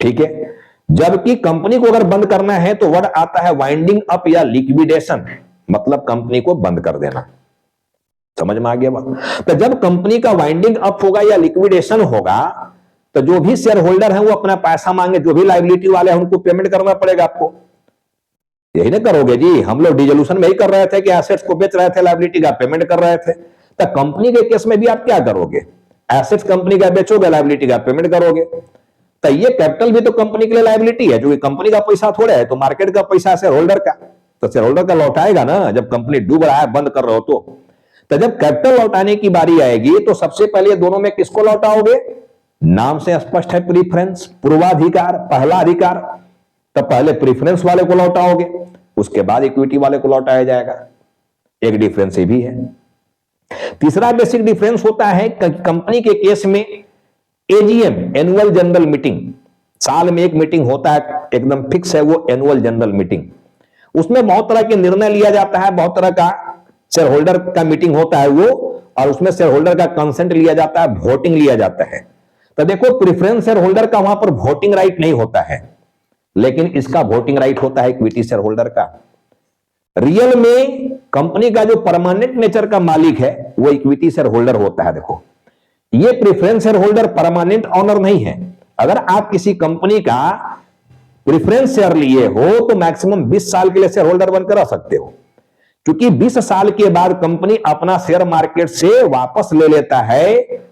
ठीक है। जबकि कंपनी को अगर बंद करना है तो वर्ड आता है वाइंडिंग अप या लिक्विडेशन, मतलब कंपनी को बंद कर देना। समझ में आ गया बात? तो जब कंपनी का वाइंडिंग अप होगा या लिक्विडेशन होगा, तो जो भी शेयर होल्डर है वो अपना पैसा मांगे, जो भी लाइबिलिटी वाले हैं उनको पेमेंट करना पड़ेगा आपको। यही ना करोगे जी, हम लोग डिसोल्यूशन में ही कर रहे थे कि एसेट्स को बेच रहे थे, लाइबिलिटी का पेमेंट कर रहे थे। तो कंपनी के केस में भी आप क्या करोगे, एसेट्स कंपनी का बेचोगे, लाइबिलिटी का पेमेंट करोगे। तो ये कैपिटल भी तो कंपनी के लिए लाइबिलिटी है, जो कि कंपनी का पैसा थोड़े है, तो मार्केट का पैसा शेयर होल्डर का, तो शेयर होल्डर का लौटाएगा ना जब कंपनी डूब रहा है, बंद कर रहे हो तो जब कैपिटल लौटाने की बारी आएगी तो सबसे पहले दोनों में किसको लौटाओगे, नाम से स्पष्ट है प्रीफरेंस, पूर्वाधिकार, पहला अधिकार। तो पहले प्रीफरेंस वाले को लौटाओगे, उसके बाद इक्विटी वाले को लौटाया जाएगा। एक डिफरेंस ये भी है। तीसरा बेसिक डिफरेंस होता है कंपनी के केस में एजीएम, एनुअल जनरल मीटिंग, साल में एक मीटिंग होता है, एकदम फिक्स है वो एनुअल जनरल मीटिंग। उसमें बहुत तरह के निर्णय लिया जाता है, बहुत तरह का शेयर होल्डर का मीटिंग होता है वो, और उसमें शेयर होल्डर का कंसेंट लिया जाता है, वोटिंग लिया जाता है। तो देखो प्रेफरेंस शेयर होल्डर का वहां पर वोटिंग राइट नहीं होता है, लेकिन इसका वोटिंग राइट होता है इक्विटी शेयर होल्डर का। रियल में कंपनी का जो परमानेंट नेचर का मालिक है वो इक्विटी शेयर होल्डर होता है। देखो ये preference share holder permanent owner नहीं है। अगर आप किसी कंपनी का प्रेफरेंस शेयर लिए हो तो मैक्सिमम 20 साल के लिए शेयर होल्डर बनकर रह सकते हो, क्योंकि 20 साल के बाद कंपनी अपना शेयर मार्केट से वापस ले लेता है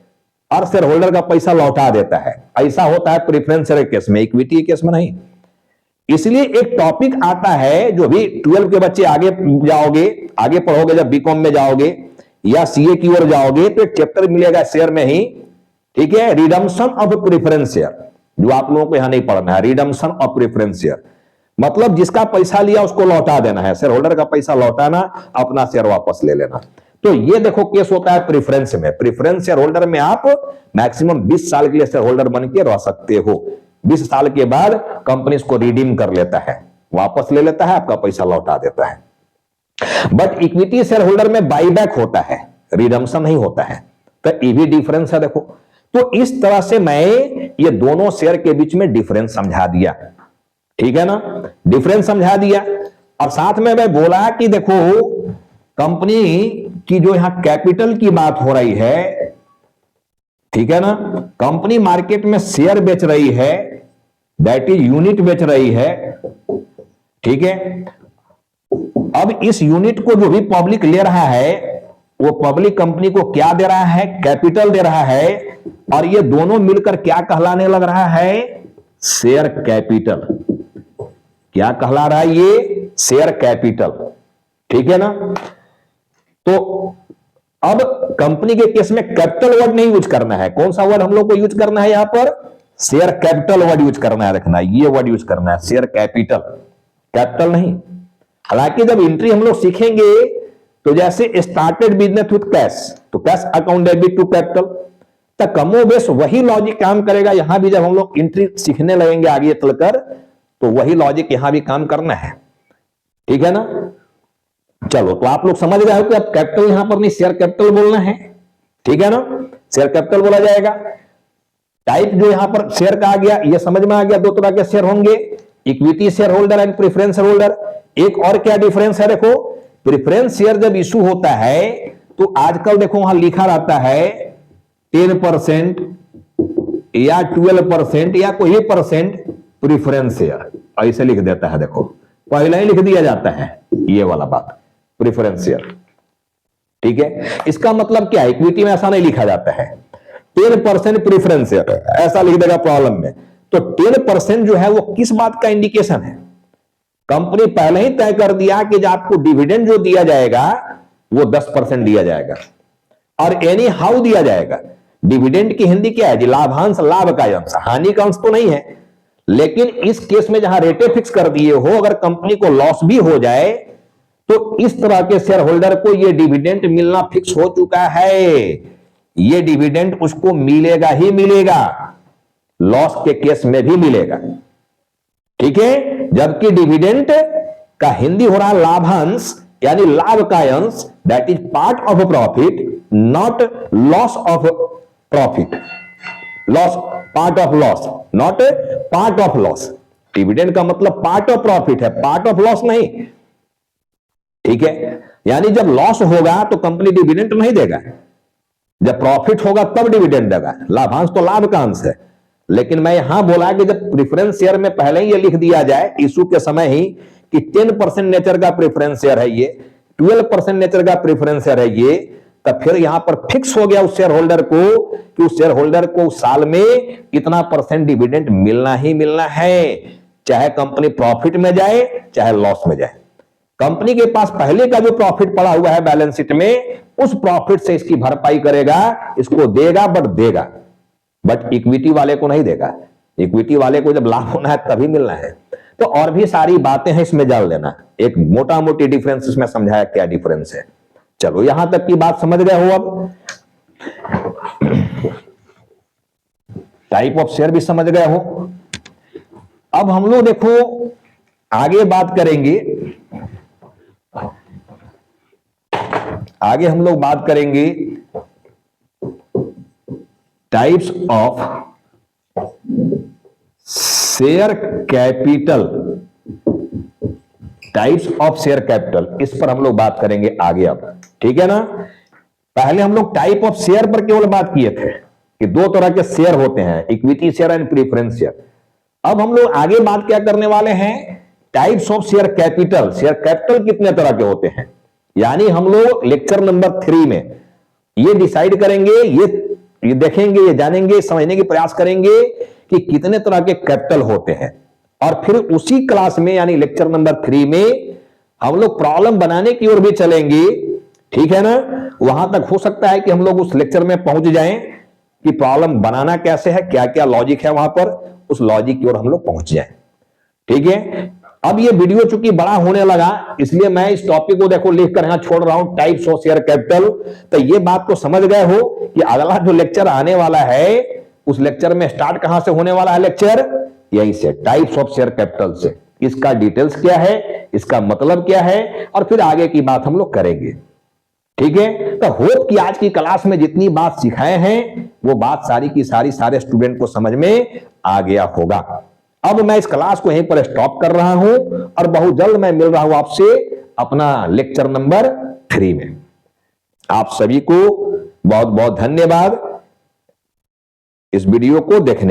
और शेयर होल्डर का पैसा लौटा देता है। ऐसा होता है प्रेफरेंस शेयर केस में, इक्विटी केस में नहीं। इसलिए एक टॉपिक आता है, जो भी 12 के बच्चे आगे जाओगे, आगे पढ़ोगे, जब बीकॉम में जाओगे या सीए की ओर जाओगे तो एक चैप्टर मिलेगा शेयर में ही, ठीक है, रिडम्पशन ऑफ प्रेफरेंस शेयर, जो आप लोगों को यहां नहीं पढ़ना है। रिडम्पशन ऑफ प्रेफरेंस शेयर मतलब जिसका पैसा लिया उसको लौटा देना है, शेयर होल्डर का पैसा लौटाना, अपना शेयर वापस ले लेना। तो ये देखो केस होता है प्रेफरेंस में। प्रेफरेंस शेयर होल्डर में आप मैक्सिमम 20 साल के लिए शेयर होल्डर बन के रह सकते हो। 20 साल के बाद कंपनी इसको रिडीम कर लेता है, वापस ले लेता है, आपका पैसा लौटा देता है। बट इक्विटी शेयर होल्डर में बाईबैक होता है, रिडम्पशन नहीं होता है। तो ये भी डिफरेंस है। देखो तो इस तरह से मैं ये दोनों शेयर के बीच में डिफरेंस समझा दिया, ठीक है ना, डिफरेंस समझा दिया। और साथ में मैं बोला कि देखो कंपनी की जो यहां कैपिटल की बात हो रही है, ठीक है ना, कंपनी मार्केट में शेयर बेच रही है, दैट इज यूनिट बेच रही है, ठीक है। अब इस यूनिट को जो भी पब्लिक ले रहा है वो पब्लिक कंपनी को क्या दे रहा है, कैपिटल दे रहा है, और ये दोनों मिलकर क्या कहलाने लग रहा है, शेयर कैपिटल। क्या कहला रहा है ये, शेयर कैपिटल, ठीक है ना। तो अब कंपनी के केस में कैपिटल वर्ड नहीं यूज करना है। कौन सा वर्ड हम लोग को यूज करना है यहां पर, शेयर कैपिटल वर्ड यूज करना है, रखना है ये वर्ड यूज करना है, शेयर कैपिटल, कैपिटल नहीं। हालांकि जब एंट्री हम लोग सीखेंगे तो जैसे स्टार्टेड बिजनेस विथ कैश, तो cash account debit to capital, तो कमोबेश वही लॉजिक काम करेगा यहां भी। जब हम लोग एंट्री सीखने लगेंगे आगे चलकर तो वही लॉजिक यहां भी काम करना है, ठीक है ना। चलो तो आप लोग समझ गए हो कि अब कैपिटल यहां पर नहीं, शेयर कैपिटल बोलना है, ठीक है ना, शेयर कैपिटल बोला जाएगा। टाइप जो यहां पर शेयर का आ गया ये समझ में आ गया, दो तरह के शेयर होंगे, equity share holder and preference share holder. एक और क्या डिफरेंस है, देखो प्रेफरेंस शेयर जब इशू होता है तो आजकल देखो वहां लिखा रहता है 10% या 12% या कोई परसेंट प्रेफरेंस शेयर, ऐसे लिख देता है। देखो पहले ही लिख दिया जाता है ये वाला बात, प्रेफरेंस शेयर, ठीक है। इसका मतलब क्या है, इक्विटी में ऐसा नहीं लिखा जाता है 10% प्रेफरेंस शेयर, ऐसा लिख देगा प्रॉब्लम में। तो 10% जो है वो किस बात का इंडिकेशन है, कंपनी पहले ही तय कर दिया कि जो आपको डिविडेंड जो दिया जाएगा वो 10% दिया जाएगा, और एनी हाउ दिया जाएगा। डिविडेंड की हिंदी क्या है जी, लाभांश, लाभ का अंश, हानि का अंश तो नहीं है। लेकिन इस केस में जहां रेटे फिक्स कर दिए हो, अगर कंपनी को लॉस भी हो जाए तो इस तरह के शेयर होल्डर को यह डिविडेंड मिलना फिक्स हो चुका है, यह डिविडेंड उसको मिलेगा ही मिलेगा, लॉस के केस में भी मिलेगा, ठीक है। जबकि डिविडेंड का हिंदी हो रहा है लाभांश, यानी लाभ का अंश, that is part of profit, not loss of profit, loss part of loss, not part of loss. Dividend का मतलब पार्ट ऑफ प्रॉफिट है, पार्ट ऑफ लॉस नहीं, ठीक है। यानी जब लॉस होगा तो कंपनी डिविडेंड नहीं देगा, जब प्रॉफिट होगा तब डिविडेंड देगा। लाभांश तो लाभ का अंश है, लेकिन मैं यहां बोला कि जब प्रेफरेंस शेयर में पहले ही ये लिख दिया जाए इशू के समय ही कि 10% नेचर का प्रेफरेंस शेयर है ये, 12% नेचर का प्रेफरेंस शेयर है ये, तब फिर यहां पर फिक्स हो गया उस शेयर होल्डर को कि उस शेयर होल्डर को साल में इतना % डिविडेंड मिलना ही मिलना है, चाहे कंपनी प्रॉफिट में जाए चाहे लॉस में जाए। कंपनी के पास पहले का जो प्रॉफिट पड़ा हुआ है बैलेंस शीट में, उस प्रॉफिट से इसकी भरपाई करेगा, इसको देगा, बट इक्विटी वाले को नहीं देगा। इक्विटी वाले को जब लाभ होना है तभी मिलना है। तो और भी सारी बातें हैं, इसमें जान लेना। एक मोटा मोटी डिफरेंस इसमें समझाया क्या डिफरेंस है। चलो यहां तक की बात समझ गए हो। अब टाइप ऑफ शेयर भी समझ गए हो। अब हम लोग देखो आगे बात करेंगे, आगे हम लोग बात करेंगे types of share capital. Types of share capital, इस पर हम लोग बात करेंगे आगे। अब ठीक है ना। पहले हम लोग टाइप ऑफ शेयर पर केवल बात किए थे कि दो तरह के शेयर होते हैं, equity share and preference share. अब हम लोग आगे बात क्या करने वाले हैं, types of share capital. Share capital कितने तरह के होते हैं, यानी हम लोग लेक्चर नंबर 3 में ये डिसाइड करेंगे, ये देखेंगे, ये जानेंगे, समझने की प्रयास करेंगे कि कितने तरह के कैपिटल होते हैं। और फिर उसी क्लास में यानी लेक्चर नंबर 3 में हम लोग प्रॉब्लम बनाने की ओर भी चलेंगे। ठीक है ना। वहां तक हो सकता है कि हम लोग उस लेक्चर में पहुंच जाएं कि प्रॉब्लम बनाना कैसे है, क्या क्या लॉजिक है वहां पर, उस लॉजिक की ओर हम लोग पहुंच जाएं। ठीक है। अब ये वीडियो चूंकि बड़ा होने लगा, इसलिए मैं इस टॉपिक को देखो लिख कर यहां छोड़ रहा हूं, टाइप्स ऑफ शेयर कैपिटल। तो ये बात तो समझ गए हो कि अगला जो लेक्चर आने वाला है, उस लेक्चर में स्टार्ट कहां से होने वाला है लेक्चर, यहीं से, टाइप्स ऑफ शेयर कैपिटल से। इसका डिटेल्स क्या है, इसका मतलब क्या है, और फिर आगे की बात हम लोग करेंगे। ठीक है। तो होप कि आज की क्लास में जितनी बात सिखाए हैं वो बात सारी की सारी सारे स्टूडेंट को समझ में आ गया होगा। अब मैं इस क्लास को यहीं पर स्टॉप कर रहा हूं और बहुत जल्द मैं मिल रहा हूं आपसे अपना लेक्चर नंबर 3 में। आप सभी को बहुत बहुत धन्यवाद इस वीडियो को देखने